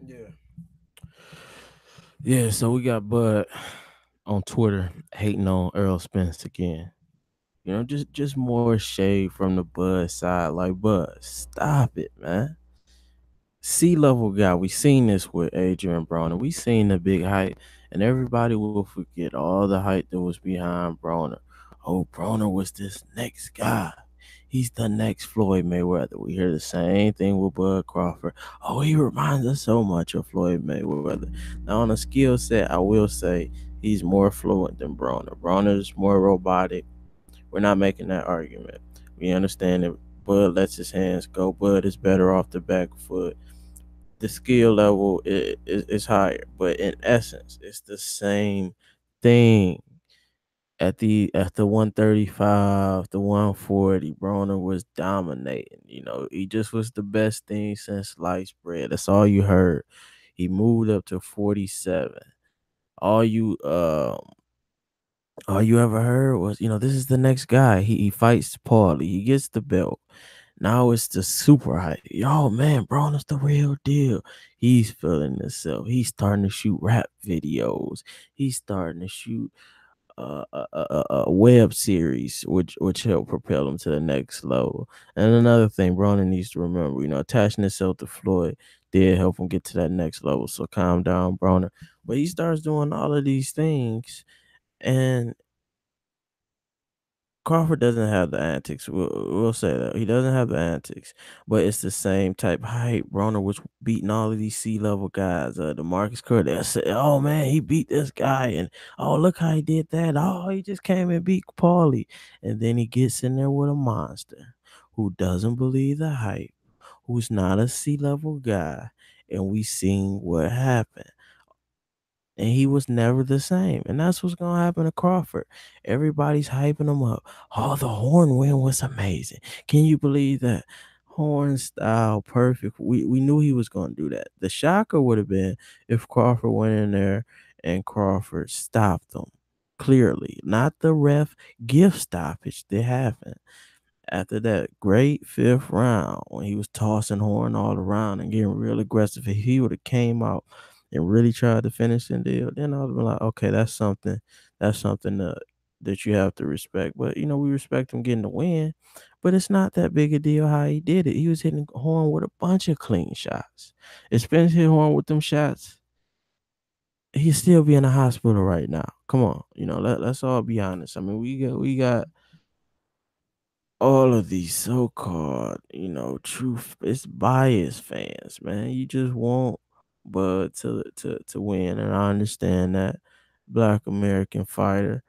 Yeah. Yeah, so we got Bud on Twitter hating on Earl Spence again. Just more shade from the Bud side. Like, Bud, stop it, man. Sea level guy. We seen this with Adrien Broner. We seen the big hype, and everybody will forget all the hype that was behind Broner. Oh, Broner was this next guy. He's the next Floyd Mayweather. We hear the same thing with Bud Crawford. Oh, he reminds us so much of Floyd Mayweather. Now, on a skill set, I will say he's more fluent than Broner. Broner's more robotic. We're not making that argument. We understand that Bud lets his hands go. Bud is better off the back foot. The skill level is higher, but in essence, it's the same thing. At the 135, the 140, Broner was dominating. He just was the best thing since sliced bread. That's all you heard. He moved up to 47. All you all you ever heard was, this is the next guy. He fights Paulie. He gets the belt. Now it's the super hype. Yo, man, Broner's the real deal. He's feeling himself. He's starting to shoot rap videos. He's starting to shoot a web series, which help propel him to the next level. And another thing, Broner needs to remember, attaching himself to Floyd did help him get to that next level. So calm down, Broner. But he starts doing all of these things, and Crawford doesn't have the antics. We'll say that he doesn't have the antics, but it's the same type hype. Broner was beating all of these C-level guys. The Marcus Curry, they say, "Oh man, he beat this guy," and "Oh, look how he did that. Oh, he just came and beat Paulie," and then he gets in there with a monster who doesn't believe the hype, who's not a C-level guy, and we seen what happened, and he was never the same. And that's what's gonna happen to Crawford. Everybody's hyping him up. Oh, the Horn win was amazing. Can you believe that? Horn style, perfect. We knew he was gonna do that. The shocker would have been if Crawford went in there and Crawford stopped him. Clearly, not the ref gift stoppage that happened after that great fifth round when he was tossing Horn all around and getting real aggressive. If he would have came out and really tried to finish the deal, then I would have been like, okay, that's something that you have to respect. But we respect him getting the win, but it's not that big a deal how he did it. He was hitting Horn with a bunch of clean shots. If Spence hit Horn with them shots, he'd still be in the hospital right now. Come on, let's all be honest. I mean, we got all of these so-called, truth it's bias fans, man. You just want Bud to win, and I understand that. Black American fighter,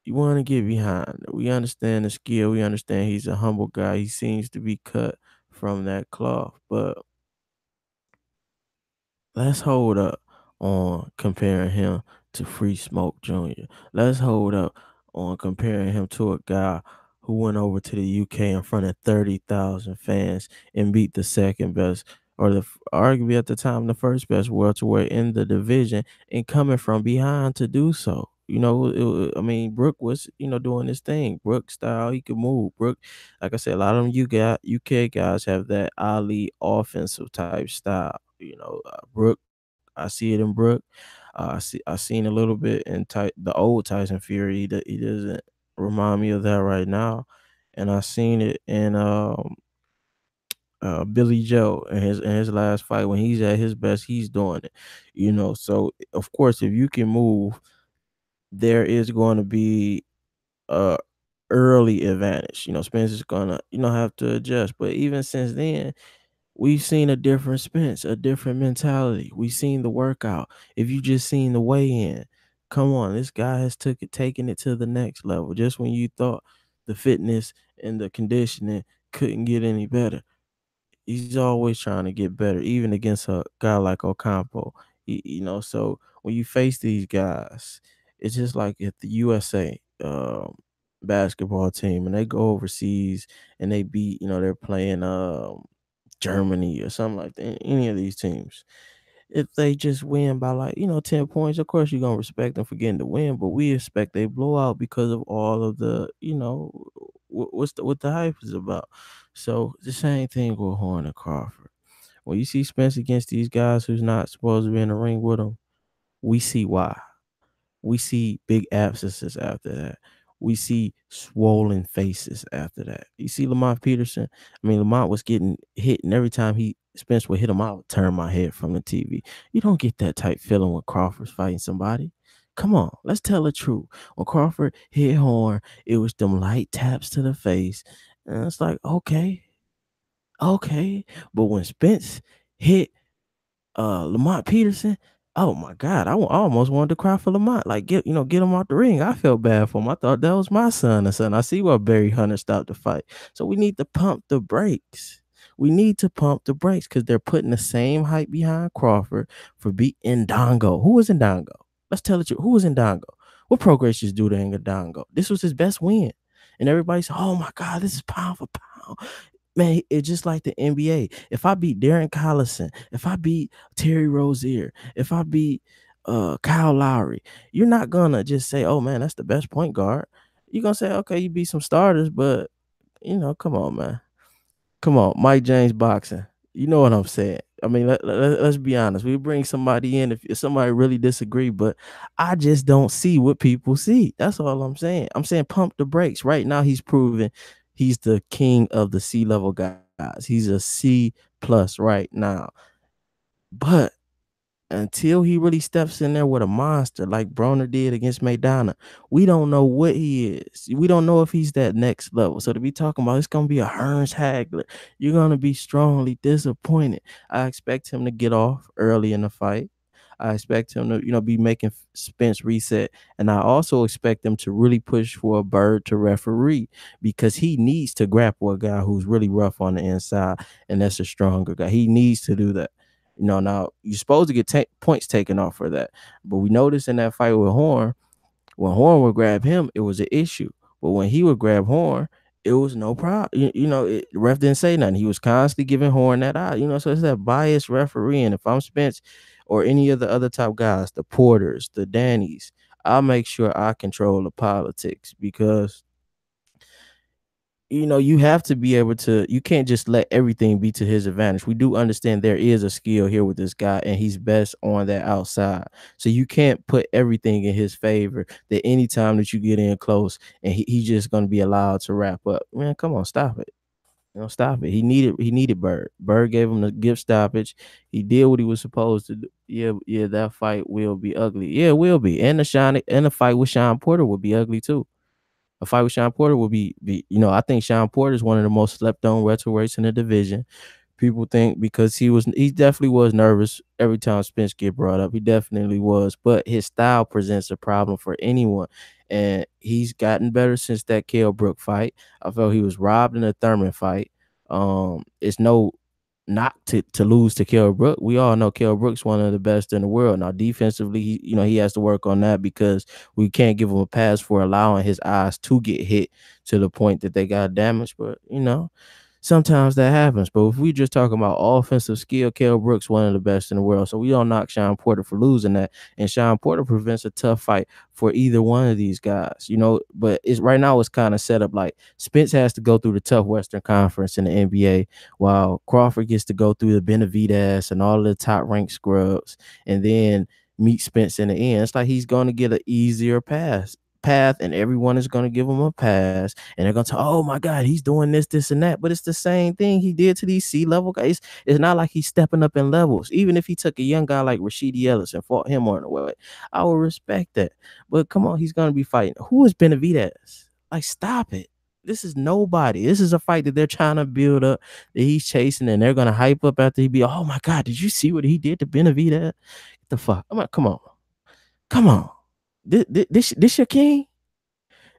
you want to get behind it. We understand the skill. We understand he's a humble guy. He seems to be cut from that cloth, but let's hold up on comparing him to Free Smoke Jr. Let's hold up on comparing him to a guy who went over to the UK in front of 30,000 fans and beat the second best, or arguably at the time the first best welterweight in the division, and coming from behind to do so. I mean, Brook was, doing his thing. Brook style, he could move. Brook, like I said, a lot of them UK guys have that Ali offensive type style. Brook, I see it in Brook. I seen a little bit in the old Tyson Fury. He doesn't remind me of that right now, and I seen it in Billy Joe in his last fight. When he's at his best, he's doing it. So of course, if you can move, there is going to be a early advantage. Spence is gonna have to adjust, but even since then, we've seen a different Spence, a different mentality. We've seen the workout. If you just seen the weigh in, come on, this guy has taken it to the next level. Just when you thought the fitness and the conditioning couldn't get any better, he's always trying to get better, even against a guy like Ocampo. So when you face these guys, it's just like if the USA basketball team and they go overseas and they beat, they're playing Germany or something like that, any of these teams. If they just win by, like, 10 points, of course you're gonna respect them for getting the win, but we expect a blowout because of all of the, what the hype is about. So the same thing with Horn and Crawford. When you see Spence against these guys who's not supposed to be in the ring with him, we see why. We see big abscesses after that. We see swollen faces after that. You see Lamont Peterson? I mean, Lamont was getting hit, and every time Spence would hit him, I would turn my head from the TV. You don't get that type feeling when Crawford's fighting somebody. Come on, let's tell the truth. When Crawford hit Horn, it was them light taps to the face. And it's like, okay, okay. But when Spence hit Lamont Peterson. Oh my God, I almost wanted to cry for Lamont. Like get him out the ring. I felt bad for him. I thought that was my son or son. I see why Barry Hunter stopped the fight. So we need to pump the brakes. We need to pump the brakes because they're putting the same hype behind Crawford for beating Ndongo. Who was Ndongo? Let's tell the truth. Who was Ndongo? What progress just do to Ndongo? This was his best win. And everybody's, oh my God, this is pound for pound. Man, it's just like the NBA. If I beat Darren Collison, if I beat Terry Rozier, if I beat Kyle Lowry, you're not gonna just say, "Oh man, that's the best point guard." You're gonna say, "Okay, you beat some starters, but come on, man, come on, Mike James boxing." You know what I'm saying? I mean, let's be honest. We bring somebody in if somebody really disagree, but I just don't see what people see. That's all I'm saying. I'm saying pump the brakes. Right now, he's proven he's the king of the C-level guys. He's a C plus right now. But until he really steps in there with a monster like Broner did against Maidana, we don't know what he is. We don't know if he's that next level. So to be talking about it's gonna be a Hearns Hagler, you're gonna be strongly disappointed. I expect him to get off early in the fight. I expect him to, be making Spence reset. And I also expect them to really push for a Bird to referee because he needs to grapple a guy who's really rough on the inside, and that's a stronger guy. He needs to do that. Now you're supposed to get points taken off for that. But we noticed in that fight with Horn, when Horn would grab him, it was an issue. But when he would grab Horn, it was no problem. Ref didn't say nothing. He was constantly giving Horn that eye. So it's that biased refereeing. If I'm Spence or any of the other top guys, the Porters, the Dannies, I'll make sure I control the politics because you have to be able to, you can't just let everything be to his advantage. We do understand there is a skill here with this guy, and he's best on that outside. So you can't put everything in his favor that anytime that you get in close and he's just going to be allowed to wrap up. Man, come on, stop it. Stop it. He needed Bird. Bird gave him the gift stoppage. He did what he was supposed to do. Yeah, that fight will be ugly. Yeah, it will be. And the fight with Sean Porter will be ugly too. A fight with Sean Porter will I think Sean Porter is one of the most slept on welterweights in the division. People think because he definitely was nervous every time Spence get brought up. He definitely was, but his style presents a problem for anyone. And he's gotten better since that Kell Brook fight. I felt he was robbed in the Thurman fight. It's no not to lose to Kell Brook. We all know Kell Brook's one of the best in the world. Now defensively, he has to work on that because we can't give him a pass for allowing his eyes to get hit to the point that they got damaged. But sometimes that happens. But if we just talking about offensive skill, Kell Brook's one of the best in the world. So we don't knock Sean Porter for losing that. And Sean Porter prevents a tough fight for either one of these guys, but it's right now it's kind of set up like Spence has to go through the tough Western Conference in the NBA, while Crawford gets to go through the Benavidez and all of the top ranked scrubs and then meet Spence in the end. It's like he's going to get an easier path, and everyone is going to give him a pass, and they're going to say, oh my God, he's doing this and that. But it's the same thing he did to these C-level guys. It's not like he's stepping up in levels. Even if he took a young guy like Rashidi Ellis and fought him on the way, I would respect that. But come on, he's going to be fighting. Who is Benavidez? Like, stop it. This is nobody. This is a fight that they're trying to build up, that he's chasing, and they're going to hype up after he be, oh my God, did you see what he did to Benavidez? Get the fuck. I'm like, come on. Come on. This your king?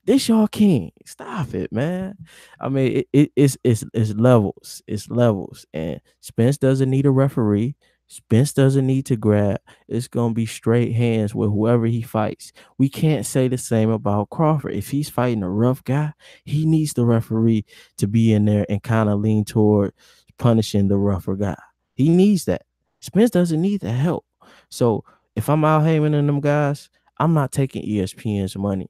This your king. Stop it, man. I mean, it's levels. It's levels. And Spence doesn't need a referee. Spence doesn't need to grab. It's gonna be straight hands with whoever he fights. We can't say the same about Crawford. If he's fighting a rough guy, he needs the referee to be in there and kind of lean toward punishing the rougher guy. He needs that. Spence doesn't need the help. So if I'm out Heyman and them guys, I'm not taking ESPN's money.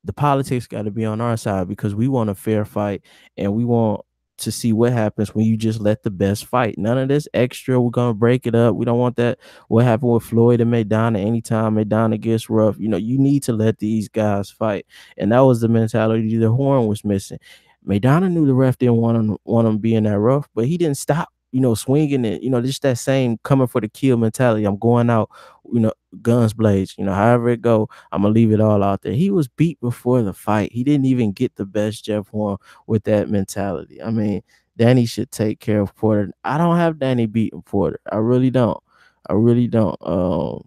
The politics got to be on our side because we want a fair fight, and we want to see what happens when you just let the best fight. None of this extra. We're gonna break it up. We don't want that. What happened with Floyd and Maidana? Anytime Maidana gets rough, you need to let these guys fight. And that was the mentality the Horn was missing. Maidana knew the ref didn't want him being that rough, but he didn't stop. Swinging it. Just that same coming for the kill mentality. I'm going out. Guns blades. However it go, I'm gonna leave it all out there. He was beat before the fight. He didn't even get the best Jeff Horn with that mentality. I mean, Danny should take care of Porter. I don't have Danny beating Porter. I really don't. I really don't.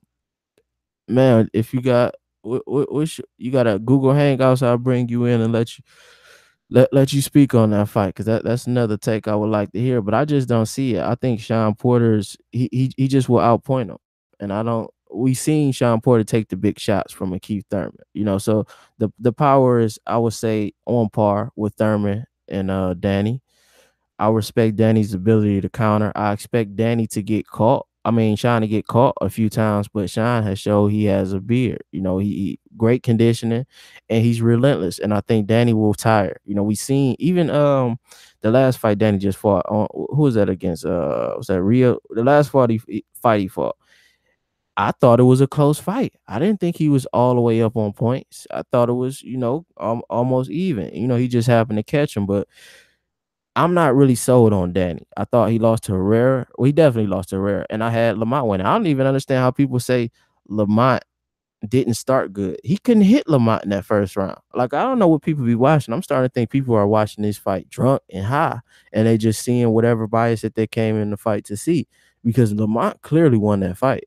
Man, if you got you got a Google Hangouts, I'll bring you in and let you speak on that fight, because that's another take I would like to hear. But I just don't see it. I think Sean Porter's he just will outpoint him, and I don't. We seen Sean Porter take the big shots from a Keith Thurman, So the power is, I would say, on par with Thurman and Danny. I respect Danny's ability to counter. I expect Danny to get caught. I mean, Sean to get caught a few times, but Sean has showed he has a beard. He great conditioning, and he's relentless. And I think Danny will tire. We seen even the last fight Danny just fought on. Who was that against? Was that Rio? The last fight he fought. I thought it was a close fight. I didn't think he was all the way up on points. I thought it was, almost even. He just happened to catch him, but I'm not really sold on Danny. I thought he lost to Herrera. Well, he definitely lost to Herrera, and I had Lamont winning. I don't even understand how people say Lamont didn't start good. He couldn't hit Lamont in that first round. Like, I don't know what people be watching. I'm starting to think people are watching this fight drunk and high, and they just seeing whatever bias that they came in the fight to see, because Lamont clearly won that fight.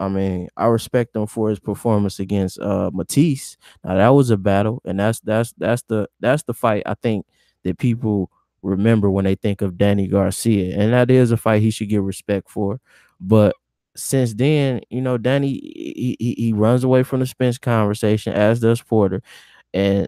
I mean, I respect him for his performance against Matisse. Now that was a battle, and that's the fight I think that people remember when they think of Danny Garcia, and that is a fight he should get respect for. But since then, Danny he runs away from the Spence conversation, as does Porter, and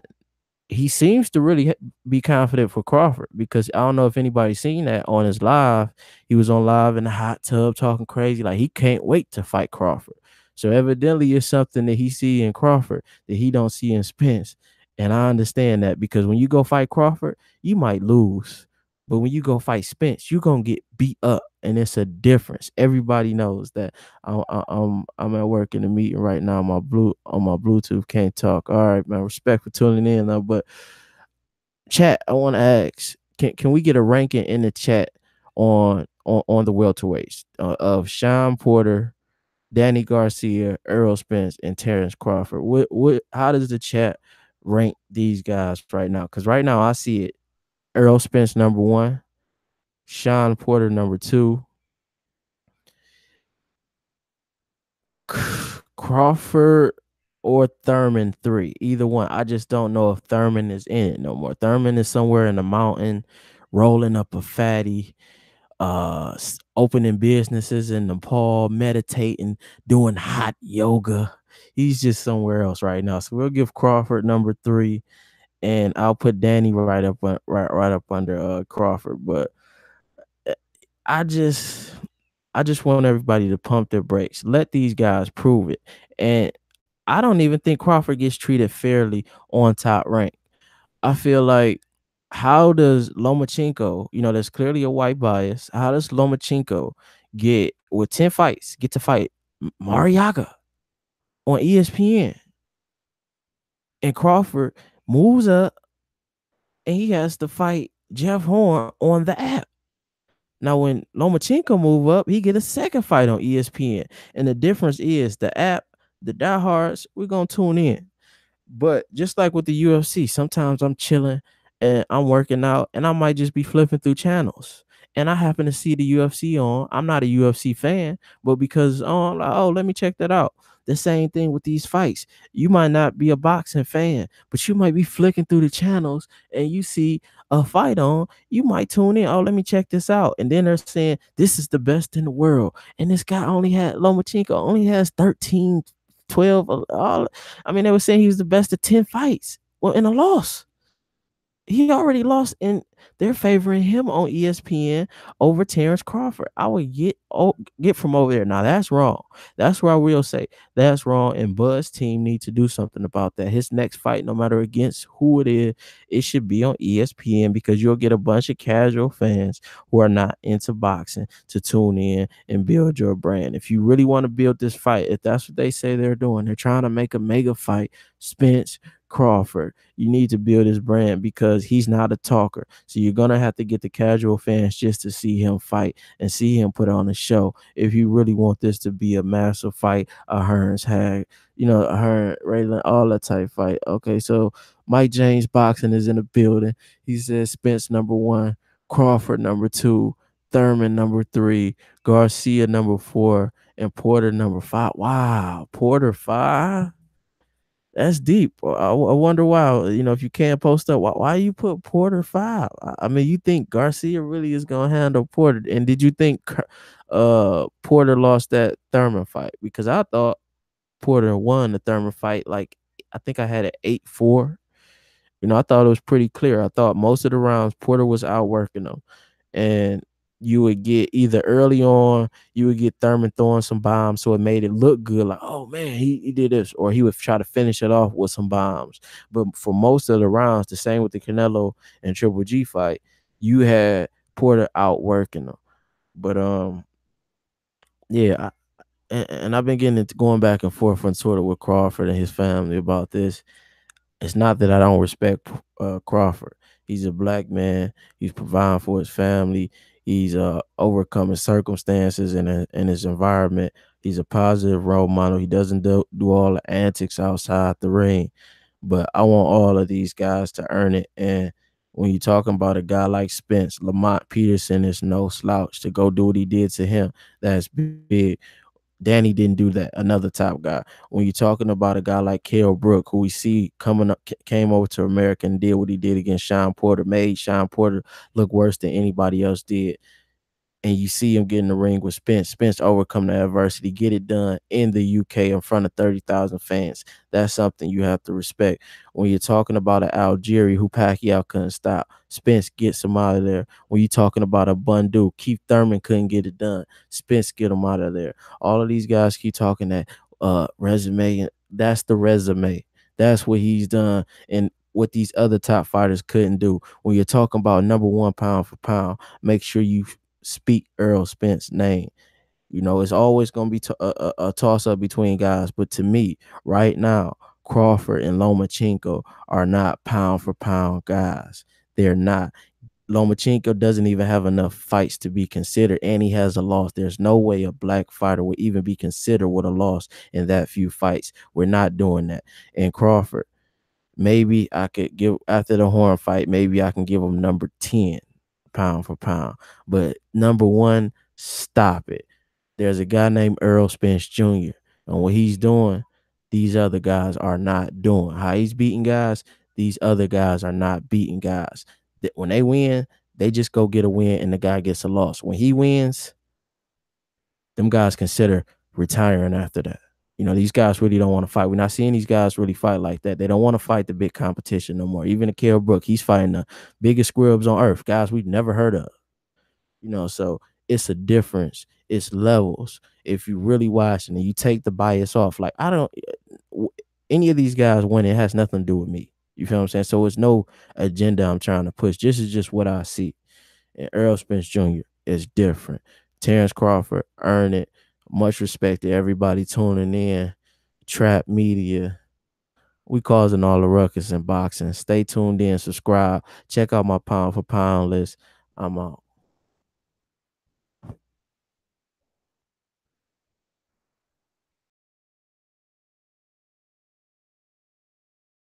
he seems to really be confident for Crawford, because I don't know if anybody's seen that on his live. He was on live in the hot tub talking crazy, like he can't wait to fight Crawford. So evidently it's something that he see in Crawford that he don't see in Spence. And I understand that, because when you go fight Crawford, you might lose. But when you go fight Spence, you're gonna get beat up, and it's a difference. Everybody knows that. I'm at work in a meeting right now. My Bluetooth can't talk. All right, man. Respect for tuning in, though. But chat, I want to ask: Can we get a ranking in the chat on the welterweights of Sean Porter, Danny Garcia, Errol Spence, and Terence Crawford? How does the chat rank these guys right now? Because right now I see it: Errol Spence number 1, Sean Porter number 2, Crawford or Thurman 3. Either one. I just don't know if Thurman is in it no more. Thurman is somewhere in the mountain, rolling up a fatty, opening businesses in Nepal, meditating, doing hot yoga. He's just somewhere else right now. So we'll give Crawford number 3, and I'll put Danny right up under Crawford. But I just want everybody to pump their brakes. Let these guys prove it. And I don't even think Crawford gets treated fairly on Top Rank. I feel like, how does Lomachenko, there's clearly a white bias. How does Lomachenko get, with 10 fights, get to fight Mariaga on ESPN? And Crawford moves up and he has to fight Jeff Horn on the app. Now, when Lomachenko move up, he get a second fight on ESPN. And the difference is the app, the diehards, we're going to tune in. But just like with the UFC, sometimes I'm chilling and I'm working out, and I might just be flipping through channels, and I happen to see the UFC on. I'm not a UFC fan, but because I'm like, oh, let me check that out. The same thing with these fights. You might not be a boxing fan, but you might be flicking through the channels and you see a fight on. You might tune in. Oh, let me check this out. And then they're saying this is the best in the world. And this guy Lomachenko only has 13, 12. I mean, they were saying he was the best of 10 fights. Well, in a loss. He already lost, and they're favoring him on ESPN over Terence Crawford. I would get from over there. Now that's wrong. That's where I will say that's wrong. And Bud's team need to do something about that. His next fight, no matter against who it is, it should be on ESPN because you'll get a bunch of casual fans who are not into boxing to tune in and build your brand. If you really want to build this fight, if that's what they say they're doing, they're trying to make a mega fight, Spence Crawford. You need to build his brand because he's not a talker. So you're gonna have to get the casual fans just to see him fight and see him put on a show. If you really want this to be a massive fight, a Hearns Hag, a Hearn Raylan, all that type fight. Okay, so Mike James Boxing is in the building. He says Spence number one, Crawford number two, Thurman number three, Garcia number four, and Porter number five. Wow, Porter five. That's deep. I wonder why. If you can't post up, why you put Porter five? I mean, you think Garcia really is gonna handle Porter? And did you think Porter lost that Thurman fight? Because I thought Porter won the Thurman fight. Like I think I had it 8-4. I thought it was pretty clear. I thought most of the rounds Porter was outworking them, and you would get either early on, you would get Thurman throwing some bombs, so it made it look good, like, oh man, he did this, or he would try to finish it off with some bombs. But for most of the rounds, the same with the Canelo and Triple G fight, you had Porter outworking them. But yeah, and I've been getting into going back and forth on sort of with Crawford and his family about this. It's not that I don't respect Crawford. He's a black man. He's providing for his family. He's overcoming circumstances in his environment. He's a positive role model. He doesn't do all the antics outside the ring. But I want all of these guys to earn it. And when you're talking about a guy like Spence, Lamont Peterson is no slouch to go do what he did to him. That's big. Danny didn't do that. Another top guy. When you're talking about a guy like Kell Brook, who we see coming up, came over to America and did what he did against Sean Porter, made Sean Porter look worse than anybody else did. And you see him get in the ring with Spence. Spence overcome the adversity, get it done in the UK in front of 30,000 fans. That's something you have to respect. When you're talking about an Algeria who Pacquiao couldn't stop, Spence gets him out of there. When you're talking about a Bundu, Keith Thurman couldn't get it done, Spence get him out of there. All of these guys keep talking that resume. That's the resume. That's what he's done. And what these other top fighters couldn't do. When you're talking about number one pound for pound, make sure you speak Earl Spence's name. It's always going to be a toss up between guys. But to me, right now, Crawford and Lomachenko are not pound for pound guys. They're not. Lomachenko doesn't even have enough fights to be considered, and he has a loss. There's no way a black fighter would even be considered with a loss in that few fights. We're not doing that. And Crawford, maybe I could give after the Horn fight, maybe I can give him number 10 pound for pound. But number one, stop it. There's a guy named Earl Spence Jr. And what he's doing, these other guys are not doing. How he's beating guys, these other guys are not beating guys. When they win, they just go get a win and the guy gets a loss. When he wins, them guys consider retiring after that. These guys really don't want to fight. We're not seeing these guys really fight like that. They don't want to fight the big competition no more. Even Kell Brook, he's fighting the biggest squibs on earth, guys we've never heard of. So it's a difference. It's levels. If you really watching and you take the bias off, like I don't, any of these guys winning has nothing to do with me. You feel what I'm saying? So it's no agenda I'm trying to push. This is just what I see. And Earl Spence Jr. is different. Terence Crawford earned it. Much respect to everybody tuning in. Trap Media. We causing all the ruckus in boxing. Stay tuned in. Subscribe. Check out my pound for pound list. I'm out.